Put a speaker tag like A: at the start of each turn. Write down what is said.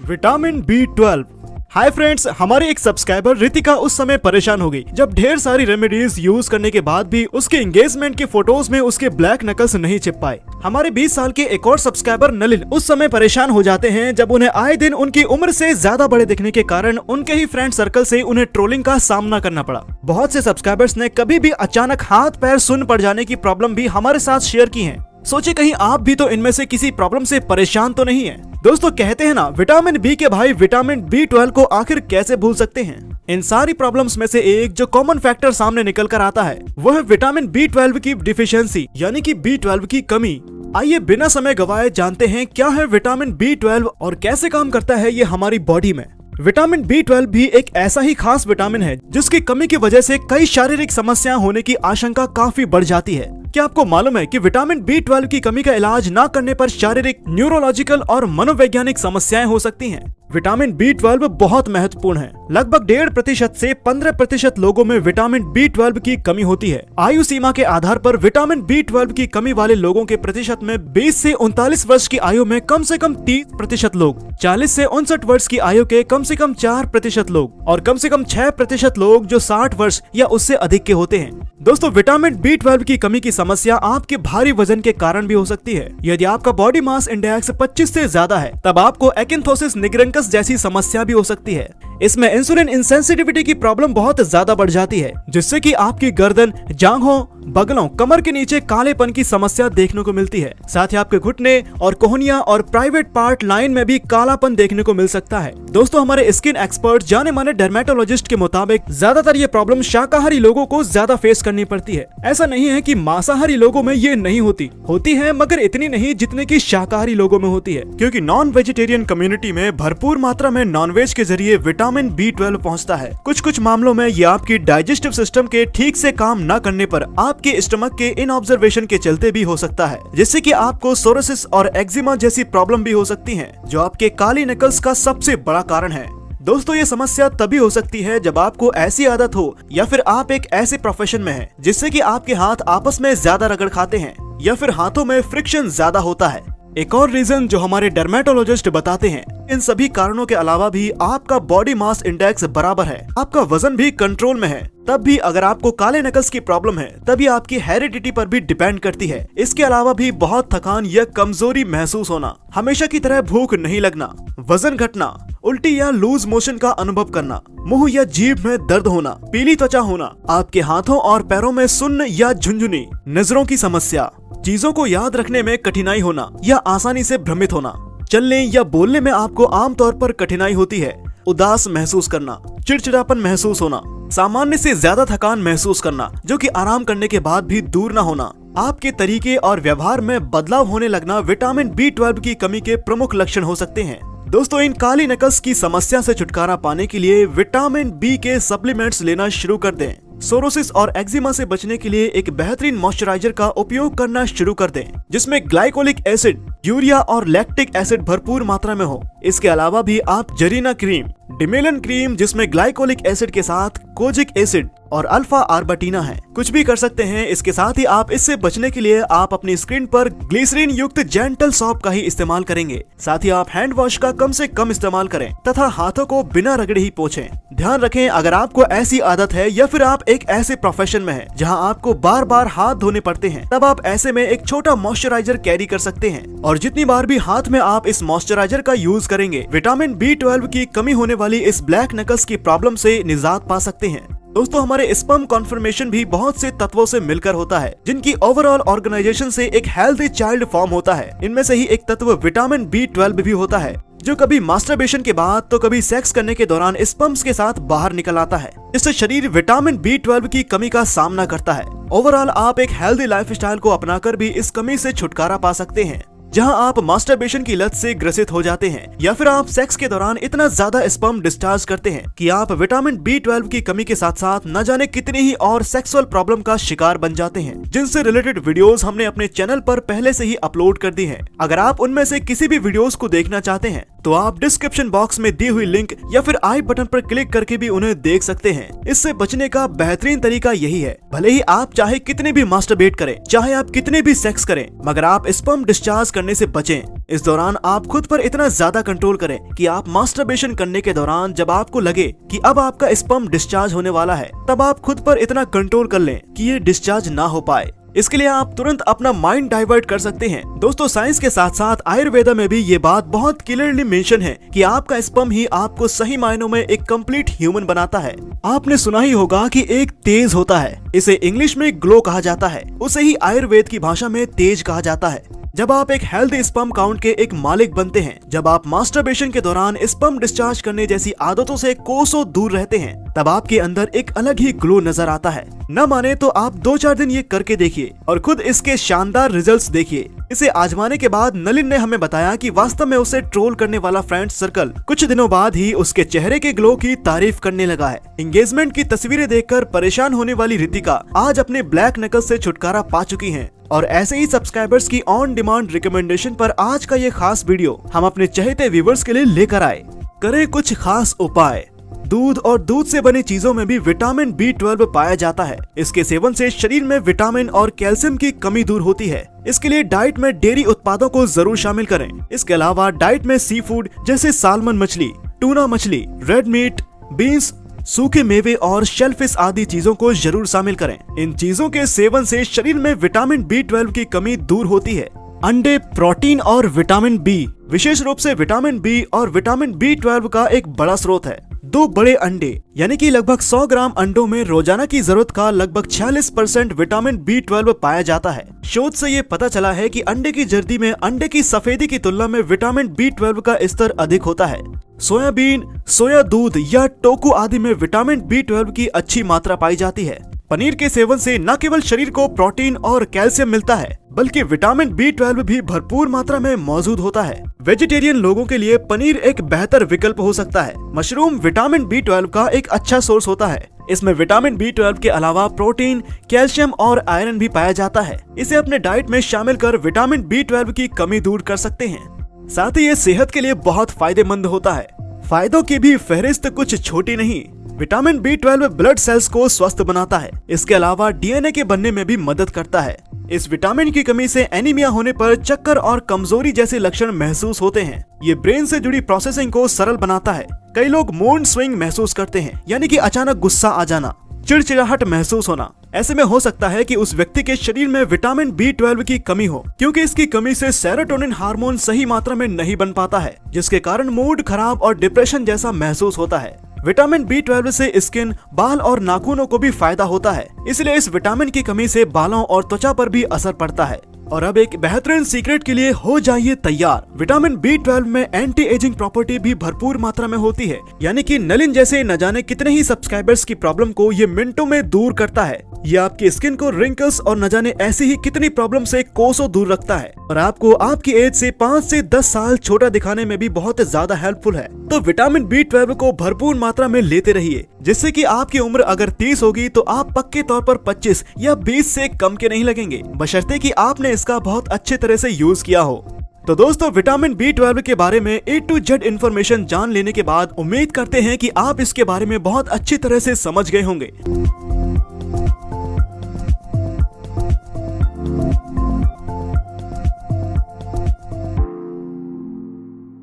A: Vitamin B12। Hi friends, हमारे एक subscriber Ritika उस समय परेशान हो गई जब ढेर सारी रेमेडीज यूज करने के बाद भी उसके एंगेजमेंट के फोटोज में उसके ब्लैक नकल्स नहीं चिप पाए। हमारे 20 साल के एक और सब्सक्राइबर नलिन उस समय परेशान हो जाते हैं जब उन्हें आए दिन उनकी उम्र से ज्यादा बड़े दिखने के कारण उनके ही फ्रेंड सर्कल से उन्हें ट्रोलिंग का सामना करना पड़ा। बहुत से सब्सक्राइबर्स ने कभी भी अचानक हाथ पैर सुन्न पड़ जाने की प्रॉब्लम भी हमारे साथ शेयर की है। सोचे कहीं आप भी तो इनमें से किसी प्रॉब्लम से परेशान तो नहीं है। दोस्तों कहते हैं ना, विटामिन बी के भाई विटामिन B12 को आखिर कैसे भूल सकते हैं। इन सारी प्रॉब्लम्स में से एक जो कॉमन फैक्टर सामने निकल कर आता है वो है विटामिन B12 की डिफिशियंसी यानी कि B12 की कमी। आइए बिना समय गवाए जानते हैं क्या है विटामिन B12 और कैसे काम करता है ये हमारी बॉडी में। विटामिन B12 भी एक ऐसा ही खास विटामिन है जिसकी कमी की वजह से कई शारीरिक समस्याएं होने की आशंका काफी बढ़ जाती है। क्या आपको मालूम है कि विटामिन B12 की कमी का इलाज न करने पर शारीरिक, न्यूरोलॉजिकल और मनोवैज्ञानिक समस्याएं हो सकती हैं। विटामिन B12 बहुत महत्वपूर्ण है। लगभग 1.5% से 15% लोगों में विटामिन B12 की कमी होती है। आयु सीमा के आधार पर विटामिन B12 की कमी वाले लोगों के प्रतिशत में 20 से 39 वर्ष की आयु में कम से कम 30% लोग, 40 से 59 वर्ष की आयु के कम से कम 4% लोग और कम से कम 6% लोग जो 60 वर्ष या उससे अधिक के होते हैं। दोस्तों विटामिन B12 की कमी की समस्या आपके भारी वजन के कारण भी हो सकती है। यदि आपका बॉडी मास इंडेक्स 25 से ज्यादा है तब आपको एकिन्थोसिस निग्रेंकस जैसी समस्या भी हो सकती है। इसमें इंसुलिन इंसेंसिटिविटी की प्रॉब्लम बहुत ज्यादा बढ़ जाती है जिससे कि आपकी गर्दन, जांघों, बगलों, कमर के नीचे कालेपन की समस्या देखने को मिलती है। साथ ही आपके घुटने और कोहनिया और प्राइवेट पार्ट लाइन में भी कालापन देखने को मिल सकता है। दोस्तों हमारे स्किन एक्सपर्ट जाने माने डर्मेटोलॉजिस्ट के मुताबिक ज्यादातर ये प्रॉब्लम शाकाहारी लोगों को ज्यादा फेस करनी पड़ती है। ऐसा नहीं है कि मांसाहारी लोगों में ये नहीं होती है, मगर इतनी नहीं जितने की शाकाहारी लोगों में होती है, क्योंकि नॉन वेजिटेरियन कम्युनिटी में भरपूर मात्रा में नॉनवेज के जरिए विटामिन B12 पहुंचता है। कुछ मामलों में ये आपकी डाइजेस्टिव सिस्टम के ठीक से काम न करने पर आपके स्टमक के इन ऑब्जर्वेशन के चलते भी हो सकता है, जिससे कि आपको सोरोसिस और एक्जिमा जैसी प्रॉब्लम भी हो सकती है, जो आपके काली नकल्स का सबसे बड़ा कारण है। दोस्तों ये समस्या तभी हो सकती है जब आपको ऐसी आदत हो या फिर आप एक ऐसे प्रोफेशन में हैं जिससे कि आपके हाथ आपस में ज्यादा रगड़ खाते हैं या फिर हाथों में फ्रिक्शन ज्यादा होता है। एक और रीजन जो हमारे डर्मेटोलॉजिस्ट बताते हैं, इन सभी कारणों के अलावा भी आपका बॉडी मास इंडेक्स बराबर है, आपका वजन भी कंट्रोल में है, तब भी अगर आपको काले नकल्स की प्रॉब्लम है तब ये आपकी हेरिडिटी पर भी डिपेंड करती है। इसके अलावा भी बहुत थकान या कमजोरी महसूस होना, हमेशा की तरह भूख नहीं लगना, वजन घटना, उल्टी या लूज मोशन का अनुभव करना, मुंह या जीभ में दर्द होना, पीली त्वचा होना, आपके हाथों और पैरों में सुन्न या झुंझुनी, नजरों की समस्या, चीजों को याद रखने में कठिनाई होना या आसानी से भ्रमित होना, चलने या बोलने में आपको आमतौर पर कठिनाई होती है, उदास महसूस करना, चिड़चिड़ापन महसूस होना, सामान्य से ज्यादा थकान महसूस करना जो कि आराम करने के बाद भी दूर न होना, आपके तरीके और व्यवहार में बदलाव होने लगना विटामिन B12 की कमी के प्रमुख लक्षण हो सकते हैं। दोस्तों इन काली नकल्स की समस्या से छुटकारा पाने के लिए विटामिन B के सप्लीमेंट्स लेना शुरू कर दें। सोरोसिस और एक्जिमा से बचने के लिए एक बेहतरीन मॉइस्चराइजर का उपयोग करना शुरू कर दें जिसमें ग्लाइकोलिक एसिड, यूरिया और लैक्टिक एसिड भरपूर मात्रा में हो। इसके अलावा भी आप जरीना क्रीम, डिमेलन क्रीम जिसमें ग्लाइकोलिक एसिड के साथ कोजिक एसिड और अल्फा आर्बटीना है, कुछ भी कर सकते हैं। इसके साथ ही आप इससे बचने के लिए आप अपनी स्किन पर ग्लिसरीन युक्त जेंटल सॉप का ही इस्तेमाल करेंगे। साथ ही आप हैंड वॉश का कम से कम इस्तेमाल करें तथा हाथों को बिना रगड़े ही पोंछें। ध्यान रखें, अगर आपको ऐसी आदत है या फिर आप एक ऐसे प्रोफेशन में हैं जहां आपको बार बार हाथ धोने पड़ते हैं, तब आप ऐसे में एक छोटा मॉइस्चराइजर कैरी कर सकते हैं और जितनी बार भी हाथ में आप इस मॉइस्चराइजर का यूज करेंगे, विटामिन B12 की कमी होने वाली इस ब्लैक नकल्स की प्रॉब्लम से निजात पा सकते हैं। दोस्तों हमारे स्पर्म कॉन्फर्मेशन भी बहुत से तत्वों से मिलकर होता है जिनकी ओवरऑल ऑर्गेनाइजेशन से एक हेल्दी चाइल्ड फॉर्म होता है। इनमें से ही एक तत्व विटामिन B12 भी होता है जो कभी मास्टरबेशन के बाद तो कभी सेक्स करने के दौरान स्पर्म्स के साथ बाहर निकल आता है, जिससे शरीर विटामिन B12 की कमी का सामना करता है। ओवरऑल आप एक हेल्दी लाइफस्टाइल को अपनाकर भी इस कमी से छुटकारा पा सकते हैं। जहां आप मास्टरबेशन की लत से ग्रसित हो जाते हैं या फिर आप सेक्स के दौरान इतना ज्यादा स्पर्म डिस्चार्ज करते हैं कि आप विटामिन B12 की कमी के साथ साथ न जाने कितनी ही और सेक्सुअल प्रॉब्लम का शिकार बन जाते हैं, जिनसे रिलेटेड वीडियोस हमने अपने चैनल पर पहले से ही अपलोड कर दी हैं। अगर आप उनमें से किसी भी वीडियोस को देखना चाहते हैं तो आप डिस्क्रिप्शन बॉक्स में दी हुई लिंक या फिर आई बटन पर क्लिक करके भी उन्हें देख सकते हैं। इससे बचने का बेहतरीन तरीका यही है, भले ही आप चाहे कितने भी मास्टरबेट करें, चाहे आप कितने भी सेक्स करें, मगर आप स्पर्म डिस्चार्ज करने से बचें। इस दौरान आप खुद पर इतना ज्यादा कंट्रोल करें कि आप मास्टरबेशन करने के दौरान जब आपको लगे कि अब आपका स्पर्म डिस्चार्ज होने वाला है, तब आप खुद पर इतना कंट्रोल कर लें कि ये डिस्चार्ज ना हो पाए। इसके लिए आप तुरंत अपना माइंड डाइवर्ट कर सकते हैं। दोस्तों, साइंस के साथ साथ आयुर्वेदा में भी ये बात बहुत क्लियरली मेंशन है कि आपका स्पर्म ही आपको सही मायनों में एक कंप्लीट ह्यूमन बनाता है। आपने सुना ही होगा कि एक तेज होता है, इसे इंग्लिश में ग्लो कहा जाता है, उसे ही आयुर्वेद की भाषा में तेज कहा जाता है। जब आप एक हेल्दी स्पर्म काउंट के एक मालिक बनते हैं, जब आप मास्टरबेशन के दौरान स्पर्म डिस्चार्ज करने जैसी आदतों से कोसों दूर रहते हैं, तब आपके अंदर एक अलग ही ग्लो नजर आता है। न माने तो आप 2-4 दिन ये करके देखिए और खुद इसके शानदार रिजल्ट्स देखिए। इसे आजमाने के बाद नलिन ने हमें बताया कि वास्तव में उसे ट्रोल करने वाला फ्रेंड सर्कल कुछ दिनों बाद ही उसके चेहरे के ग्लो की तारीफ करने लगा है। एंगेजमेंट की तस्वीरें देखकर परेशान होने वाली रितिका आज अपने ब्लैक नकल से छुटकारा पा चुकी हैं। और ऐसे ही सब्सक्राइबर्स की ऑन डिमांड रिकमेंडेशन पर आज का ये खास वीडियो हम अपने चहेते व्यूवर्स के लिए लेकर आए। करें कुछ खास उपाय। दूध और दूध से बनी चीजों में भी विटामिन B12 पाया जाता है। इसके सेवन से शरीर में विटामिन और कैल्शियम की कमी दूर होती है। इसके लिए डाइट में डेयरी उत्पादों को जरूर शामिल करें। इसके अलावा डाइट में सी फूड जैसे सालमन मछली, टूना मछली, रेड मीट, बीन्स, सूखे मेवे और शेलफिश आदि चीजों को जरूर शामिल करें। इन चीजों के सेवन से शरीर में विटामिन B12 की कमी दूर होती है। अंडे प्रोटीन और विटामिन B, विशेष रूप से विटामिन B और विटामिन B12 का एक बड़ा स्रोत है। 2 बड़े अंडे यानी कि लगभग 100 ग्राम अंडों में रोजाना की जरूरत का लगभग 46% विटामिन B12 पाया जाता है। शोध से ये पता चला है कि अंडे की जर्दी में अंडे की सफेदी की तुलना में विटामिन B12 का स्तर अधिक होता है। सोयाबीन, सोया दूध या टोकू आदि में विटामिन B12 की अच्छी मात्रा पाई जाती है। पनीर के सेवन से न केवल शरीर को प्रोटीन और कैल्शियम मिलता है, बल्कि विटामिन B12 भी भरपूर मात्रा में मौजूद होता है। वेजिटेरियन लोगों के लिए पनीर एक बेहतर विकल्प हो सकता है। मशरूम विटामिन B12 का एक अच्छा सोर्स होता है। इसमें विटामिन B12 के अलावा प्रोटीन, कैल्शियम और आयरन भी पाया जाता है। इसे अपने डाइट में शामिल कर विटामिन B12 की कमी दूर कर सकते हैं। साथ ही ये सेहत के लिए बहुत फायदेमंद होता है। फायदों की भी फहरिस्त कुछ छोटी नहीं। विटामिन B12 ब्लड सेल्स को स्वस्थ बनाता है। इसके अलावा DNA के बनने में भी मदद करता है। इस विटामिन की कमी से एनीमिया होने पर चक्कर और कमजोरी जैसे लक्षण महसूस होते हैं। ये ब्रेन से जुड़ी प्रोसेसिंग को सरल बनाता है। कई लोग मूड स्विंग महसूस करते हैं, यानी कि अचानक गुस्सा आ जाना, चिड़चिड़ाहट महसूस होना। ऐसे में हो सकता है कि उस व्यक्ति के शरीर में विटामिन B12 की कमी हो, क्योंकि इसकी कमी से सेरोटोनिन हार्मोन सही मात्रा में नहीं बन पाता है, जिसके कारण मूड खराब और डिप्रेशन जैसा महसूस होता है। विटामिन B12 से स्किन, बाल और नाखूनों को भी फायदा होता है। इसलिए इस विटामिन की कमी से बालों और त्वचा पर भी असर पड़ता है। और अब एक बेहतरीन सीक्रेट के लिए हो जाइए तैयार। विटामिन B12 में एंटी एजिंग प्रॉपर्टी भी भरपूर मात्रा में होती है, यानी कि नलिन जैसे न जाने कितने ही सब्सक्राइबर्स की प्रॉब्लम को ये मिनटों में दूर करता है। ये आपकी स्किन को रिंकल्स और न जाने ऐसी ही कितनी प्रॉब्लम से कोसों दूर रखता है और आपको आपकी एज से 5 से 10 साल छोटा दिखाने में भी बहुत ज्यादा हेल्पफुल है। तो विटामिन B12 को भरपूर मात्रा में लेते रहिए, जिससे कि आपकी उम्र अगर 30 होगी तो आप पक्के तौर पर 25 या 20 से कम के नहीं लगेंगे, बशर्ते कि आपने इसका बहुत अच्छे तरह से यूज किया हो। तो दोस्तों, विटामिन B12 के बारे में A to Z इन्फॉर्मेशन जान लेने के बाद उम्मीद करते हैं कि आप इसके बारे में बहुत अच्छी तरह से समझ गए होंगे।